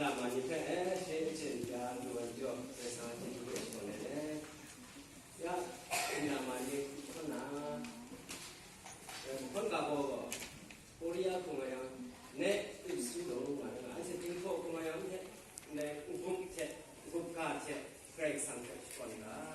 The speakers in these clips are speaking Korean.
많이 해 진짜 누워줘 세상 지구에 보내네 야 이나 많이 하나 건가고 우리야 그거야 내 입술도 말이야 아직 빙포 그거야 내 우국체 우국가체 그레이 상태 건가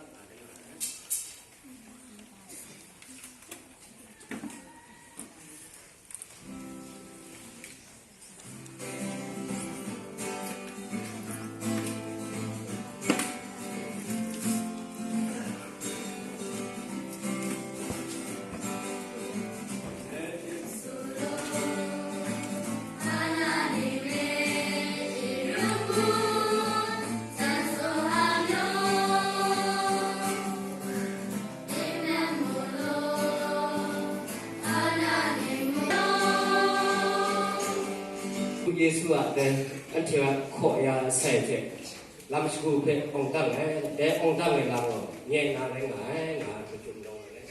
예수 앞에 안티가 코야 세제 남시구 배 엉땅에 내 엉땅에 나고 예 나래 나에 나 그좀 넣어래